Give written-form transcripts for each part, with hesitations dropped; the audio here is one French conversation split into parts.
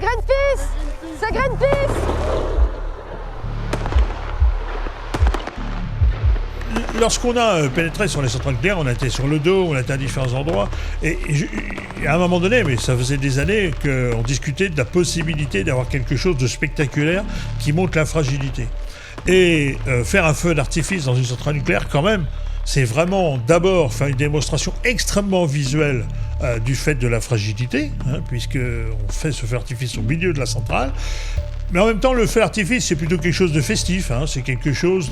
Greenpeace! C'est Greenpeace! Lorsqu'on a pénétré sur les centrales nucléaires, on a été sur le dos, on a été à différents endroits. Et à un moment donné, mais ça faisait des années qu'on discutait de la possibilité d'avoir quelque chose de spectaculaire qui montre la fragilité. Et faire un feu d'artifice dans une centrale nucléaire, quand même, c'est vraiment d'abord faire une démonstration extrêmement visuelle du fait de la fragilité, puisqu'on fait ce feu d'artifice au milieu de la centrale. Mais en même temps, le feu d'artifice, c'est plutôt quelque chose de festif. C'est quelque chose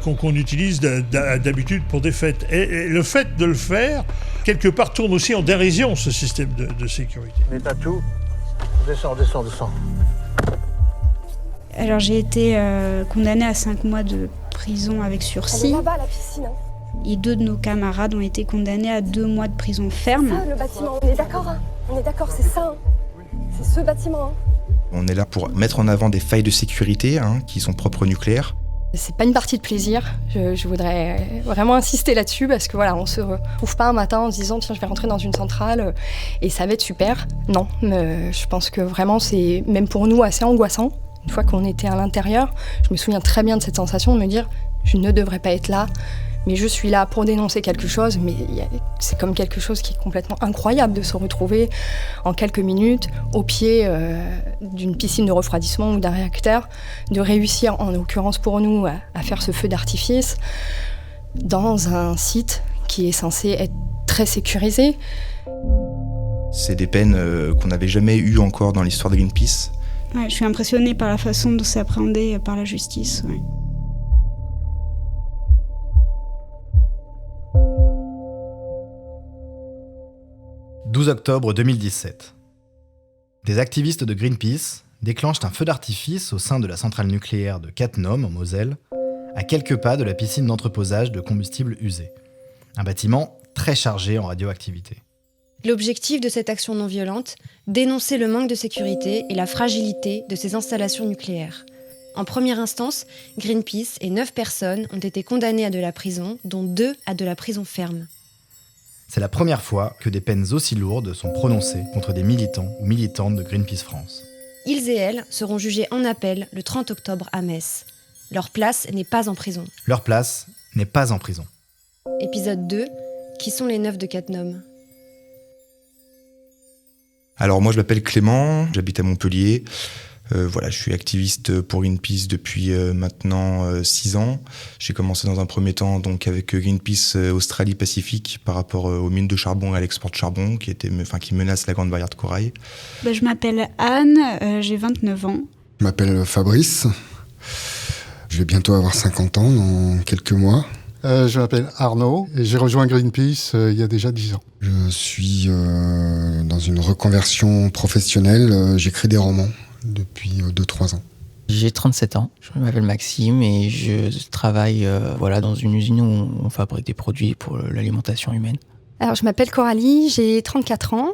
qu'on utilise d'habitude pour des fêtes. Et le fait de le faire, quelque part, tourne aussi en dérision ce système de sécurité. On est à tout. Descends. Alors j'ai été condamnée à 5 mois de prison avec sursis. Elle est là-bas, la piscine. Et 2 de nos camarades ont été condamnés à 2 mois de prison ferme. Ça, le bâtiment, on est d'accord, On est d'accord, c'est ça. C'est ce bâtiment. On est là pour mettre en avant des failles de sécurité qui sont propres au nucléaire. C'est pas une partie de plaisir, je voudrais vraiment insister là-dessus parce que voilà, on se retrouve pas un matin en se disant tiens je vais rentrer dans une centrale et ça va être super. Non, je pense que vraiment c'est même pour nous assez angoissant. Une fois qu'on était à l'intérieur, je me souviens très bien de cette sensation de me dire je ne devrais pas être là, mais je suis là pour dénoncer quelque chose, mais c'est comme quelque chose qui est complètement incroyable de se retrouver en quelques minutes au pied d'une piscine de refroidissement ou d'un réacteur, de réussir, en l'occurrence pour nous, à faire ce feu d'artifice dans un site qui est censé être très sécurisé. C'est des peines qu'on n'avait jamais eues encore dans l'histoire de Greenpeace. Ouais, je suis impressionnée par la façon dont c'est appréhendé par la justice. Ouais. « 12 octobre 2017. Des activistes de Greenpeace déclenchent un feu d'artifice au sein de la centrale nucléaire de Cattenom, en Moselle, à quelques pas de la piscine d'entreposage de combustible usé. Un bâtiment très chargé en radioactivité. L'objectif de cette action non violente, dénoncer le manque de sécurité et la fragilité de ces installations nucléaires. En première instance, Greenpeace et 9 personnes ont été condamnées à de la prison, dont 2 à de la prison ferme. C'est la première fois que des peines aussi lourdes sont prononcées contre des militants ou militantes de Greenpeace France. Ils et elles seront jugés en appel le 30 octobre à Metz. Leur place n'est pas en prison. Leur place n'est pas en prison. Épisode 2. Qui sont les 9 de Cattenom ? Alors moi je m'appelle Clément, j'habite à Montpellier. Je suis activiste pour Greenpeace depuis maintenant 6 ans. J'ai commencé dans un premier temps donc avec Greenpeace Australie-Pacifique par rapport aux mines de charbon et à l'export de charbon qui menacent la Grande Barrière de Corail. Je m'appelle Anne, j'ai 29 ans. Je m'appelle Fabrice, je vais bientôt avoir 50 ans dans quelques mois. Je m'appelle Arnaud et j'ai rejoint Greenpeace il y a déjà 10 ans. Je suis dans une reconversion professionnelle, j'écris des romans depuis 2-3 ans. J'ai 37 ans, je m'appelle Maxime et je travaille dans une usine où on fabrique des produits pour l'alimentation humaine. Alors je m'appelle Coralie, j'ai 34 ans,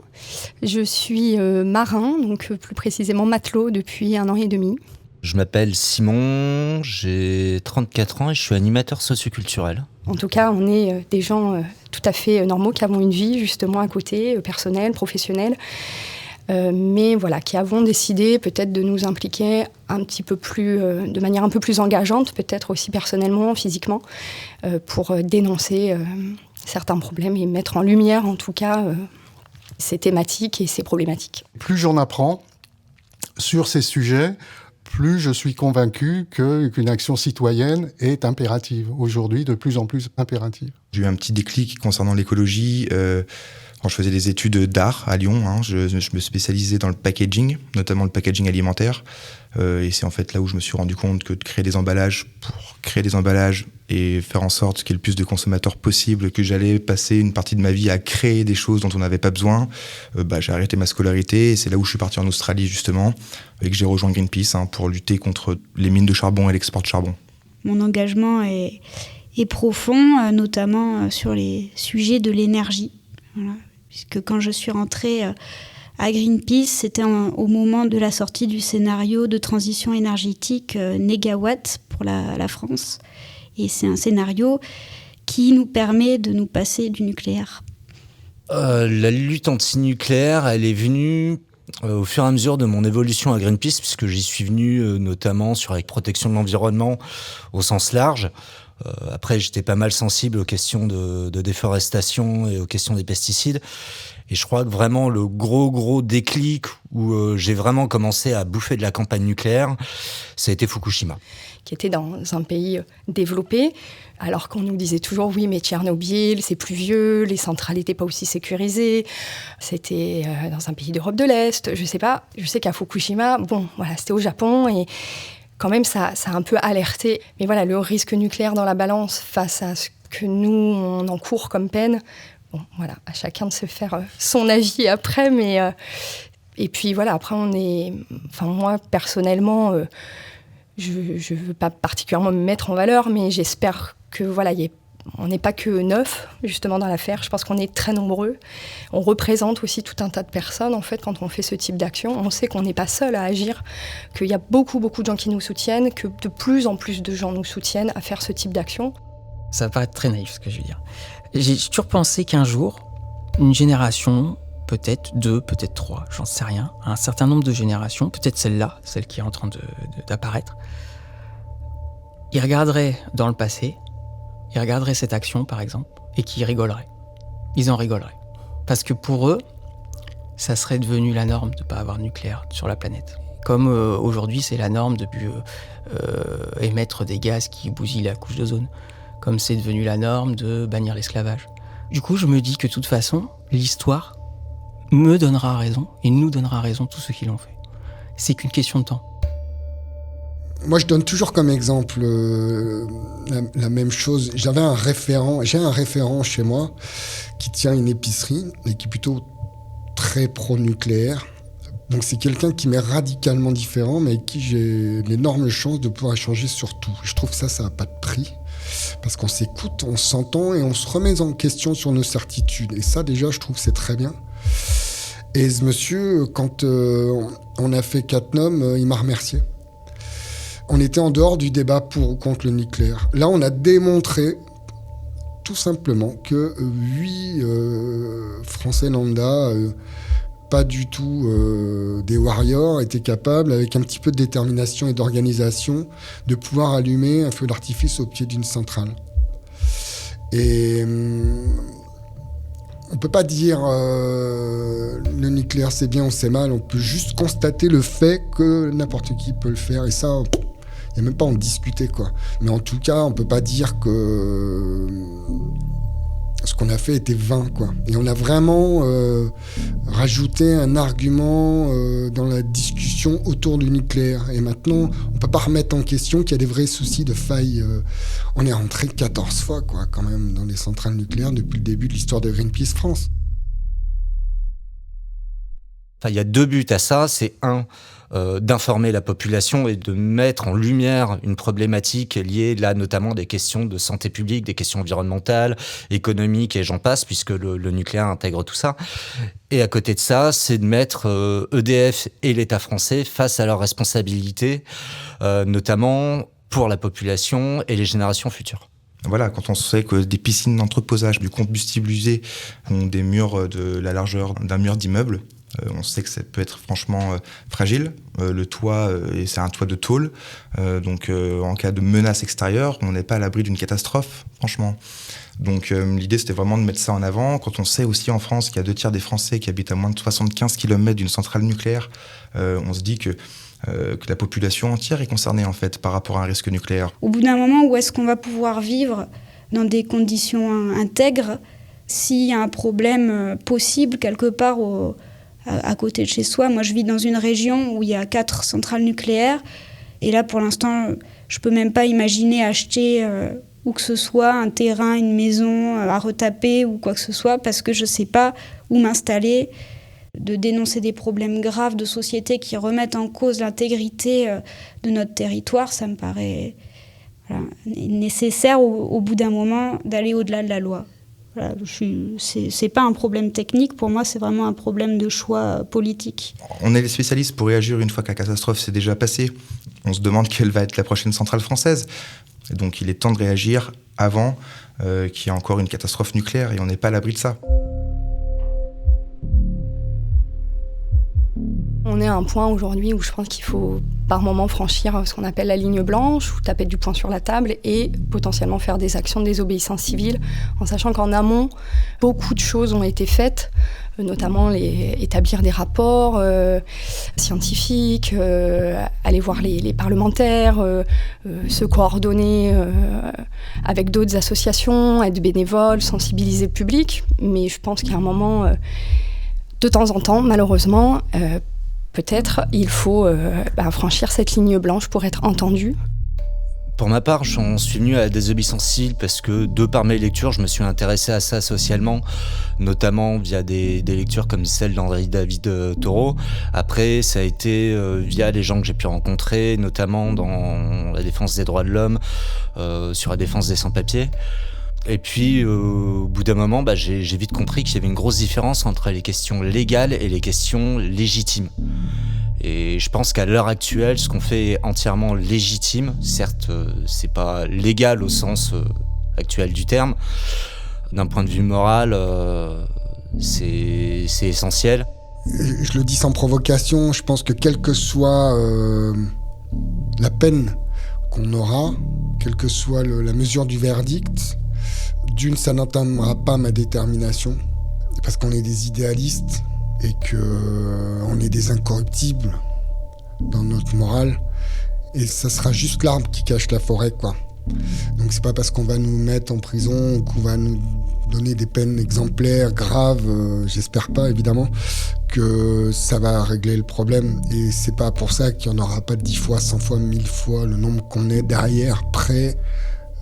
je suis marin, donc plus précisément matelot depuis 1 an et demi. Je m'appelle Simon, j'ai 34 ans et je suis animateur socioculturel. En tout cas, on est des gens tout à fait normaux qui avons une vie justement à côté, personnelle, professionnelle. Mais voilà, qui avons décidé peut-être de nous impliquer un petit peu plus, de manière un peu plus engageante, peut-être aussi personnellement, physiquement, pour dénoncer certains problèmes et mettre en lumière en tout cas ces thématiques et ces problématiques. Plus j'en apprends sur ces sujets, plus je suis convaincu qu'une action citoyenne est impérative, aujourd'hui de plus en plus impérative. J'ai eu un petit déclic concernant l'écologie. Quand je faisais des études d'art à Lyon, je me spécialisais dans le packaging, notamment le packaging alimentaire. Et c'est en fait là où je me suis rendu compte que de créer des emballages pour créer des emballages et faire en sorte qu'il y ait le plus de consommateurs possible, que j'allais passer une partie de ma vie à créer des choses dont on n'avait pas besoin. J'ai arrêté ma scolarité et c'est là où je suis parti en Australie justement et que j'ai rejoint Greenpeace pour lutter contre les mines de charbon et l'export de charbon. Mon engagement est profond, notamment sur les sujets de l'énergie. Voilà. Puisque quand je suis rentrée à Greenpeace, c'était au moment de la sortie du scénario de transition énergétique Négawatt pour la France. Et c'est un scénario qui nous permet de nous passer du nucléaire. La lutte anti-nucléaire, elle est venue au fur et à mesure de mon évolution à Greenpeace, puisque j'y suis venu notamment sur la protection de l'environnement au sens large. Après, j'étais pas mal sensible aux questions de déforestation et aux questions des pesticides. Et je crois que vraiment le gros déclic où j'ai vraiment commencé à bouffer de la campagne nucléaire, ça a été Fukushima. Qui était dans un pays développé, alors qu'on nous disait toujours oui, mais Tchernobyl, c'est plus vieux, les centrales n'étaient pas aussi sécurisées, c'était dans un pays d'Europe de l'Est, je sais pas. Je sais qu'à Fukushima, bon, voilà, c'était au Japon et quand même ça a un peu alerté. Mais voilà, le risque nucléaire dans la balance face à ce que nous, on encourt comme peine, bon, voilà, à chacun de se faire son avis après, mais... et puis voilà, après moi, personnellement... je ne veux pas particulièrement me mettre en valeur, mais j'espère que voilà, on n'est pas que 9 justement dans l'affaire. Je pense qu'on est très nombreux. On représente aussi tout un tas de personnes en fait quand on fait ce type d'action. On sait qu'on n'est pas seul à agir, qu'il y a beaucoup de gens qui nous soutiennent, que de plus en plus de gens nous soutiennent à faire ce type d'action. Ça va paraître très naïf ce que je veux dire. J'ai toujours pensé qu'un jour, une génération, peut-être 2, peut-être 3, j'en sais rien, un certain nombre de générations, peut-être celle-là, celle qui est en train d'apparaître, ils regarderaient dans le passé, ils regarderaient cette action par exemple, et qu'ils rigoleraient. Ils en rigoleraient. Parce que pour eux, ça serait devenu la norme de ne pas avoir de nucléaire sur la planète. Comme aujourd'hui, c'est la norme de émettre des gaz qui bousillent la couche d'ozone. Comme c'est devenu la norme de bannir l'esclavage. Du coup, je me dis que de toute façon, l'histoire me donnera raison et nous donnera raison tous ceux qui l'ont fait. C'est qu'une question de temps. Moi, je donne toujours comme exemple la même chose. J'ai un référent chez moi qui tient une épicerie et qui est plutôt très pro-nucléaire. Donc c'est quelqu'un qui m'est radicalement différent, mais avec qui j'ai l'énorme chance de pouvoir échanger sur tout. Je trouve que ça n'a pas de prix. Parce qu'on s'écoute, on s'entend et on se remet en question sur nos certitudes. Et ça, déjà, je trouve que c'est très bien. Et ce monsieur, quand on a fait CatNom, il m'a remercié. On était en dehors du débat pour ou contre le nucléaire. Là, on a démontré tout simplement que 8 Français lambda, pas du tout des warriors, étaient capables, avec un petit peu de détermination et d'organisation, de pouvoir allumer un feu d'artifice au pied d'une centrale. Et on ne peut pas dire le nucléaire c'est bien ou c'est mal, on peut juste constater le fait que n'importe qui peut le faire. Et ça, il n'y a même pas à en discuter, quoi. Mais en tout cas, on ne peut pas dire que ce qu'on a fait était vain, quoi. Et on a vraiment rajouté un argument dans la discussion autour du nucléaire. Et maintenant, on ne peut pas remettre en question qu'il y a des vrais soucis de failles. On est rentré 14 fois, quoi, quand même, dans les centrales nucléaires depuis le début de l'histoire de Greenpeace France. Enfin, il y a 2 buts à ça. C'est d'informer la population et de mettre en lumière une problématique liée là notamment des questions de santé publique, des questions environnementales, économiques et j'en passe, puisque le nucléaire intègre tout ça. Et à côté de ça, c'est de mettre EDF et l'État français face à leurs responsabilités, notamment pour la population et les générations futures. Voilà, quand on sait que des piscines d'entreposage du combustible usé ont des murs de la largeur d'un mur d'immeuble, on sait que ça peut être franchement fragile. Le toit, c'est un toit de tôle. Donc en cas de menace extérieure, on n'est pas à l'abri d'une catastrophe, franchement. Donc l'idée, c'était vraiment de mettre ça en avant. Quand on sait aussi en France qu'il y a 2 tiers des Français qui habitent à moins de 75 km d'une centrale nucléaire, on se dit que la population entière est concernée en fait par rapport à un risque nucléaire. Au bout d'un moment, où est-ce qu'on va pouvoir vivre dans des conditions intègres s'il y a un problème possible quelque part à côté de chez soi? Moi, je vis dans une région où il y a 4 centrales nucléaires. Et là, pour l'instant, je ne peux même pas imaginer acheter où que ce soit un terrain, une maison à retaper ou quoi que ce soit, parce que je ne sais pas où m'installer. De dénoncer des problèmes graves de société qui remettent en cause l'intégrité de notre territoire, ça me paraît nécessaire au bout d'un moment d'aller au-delà de la loi. Voilà, c'est pas un problème technique, pour moi c'est vraiment un problème de choix politique. On est les spécialistes pour réagir une fois que la catastrophe s'est déjà passée. On se demande quelle va être la prochaine centrale française. Et donc il est temps de réagir avant qu'il y ait encore une catastrophe nucléaire et on n'est pas à l'abri de ça. On est à un point aujourd'hui où je pense qu'il faut par moment franchir ce qu'on appelle la ligne blanche, ou taper du poing sur la table et potentiellement faire des actions de désobéissance civile, en sachant qu'en amont, beaucoup de choses ont été faites, notamment établir des rapports scientifiques, aller voir les parlementaires, se coordonner avec d'autres associations, être bénévole, sensibiliser le public. Mais je pense qu'il y a un moment, de temps en temps, malheureusement, peut-être il faut franchir cette ligne blanche pour être entendu. Pour ma part, j'en suis venu à la désobéissance civile parce que, de par mes lectures, je me suis intéressé à ça socialement, notamment via des lectures comme celle d'Henri David Thoreau. Après, ça a été via les gens que j'ai pu rencontrer, notamment dans la défense des droits de l'homme, sur la défense des sans-papiers. Et puis, au bout d'un moment, j'ai vite compris qu'il y avait une grosse différence entre les questions légales et les questions légitimes. Et je pense qu'à l'heure actuelle, ce qu'on fait est entièrement légitime. Certes, c'est pas légal au sens actuel du terme. D'un point de vue moral, c'est essentiel. Je le dis sans provocation, je pense que quelle que soit la peine qu'on aura, quelle que soit la mesure du verdict, ça n'entamera pas ma détermination, parce qu'on est des idéalistes et qu'on est des incorruptibles dans notre morale, et ça sera juste l'arbre qui cache la forêt, quoi. Donc c'est pas parce qu'on va nous mettre en prison ou qu'on va nous donner des peines exemplaires, graves, j'espère pas évidemment, que ça va régler le problème. Et c'est pas pour ça qu'il n'y en aura pas 10 fois, 100 fois, 1000 fois le nombre qu'on est derrière, prêt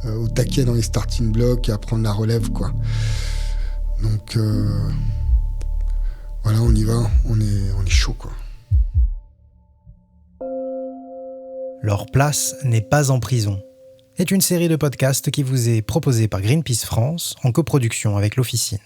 au taquet dans les starting blocks et à prendre la relève, quoi. Donc voilà, on y va, on est chaud, quoi. Leur place n'est pas en prison est une série de podcasts qui vous est proposée par Greenpeace France en coproduction avec l'Officine.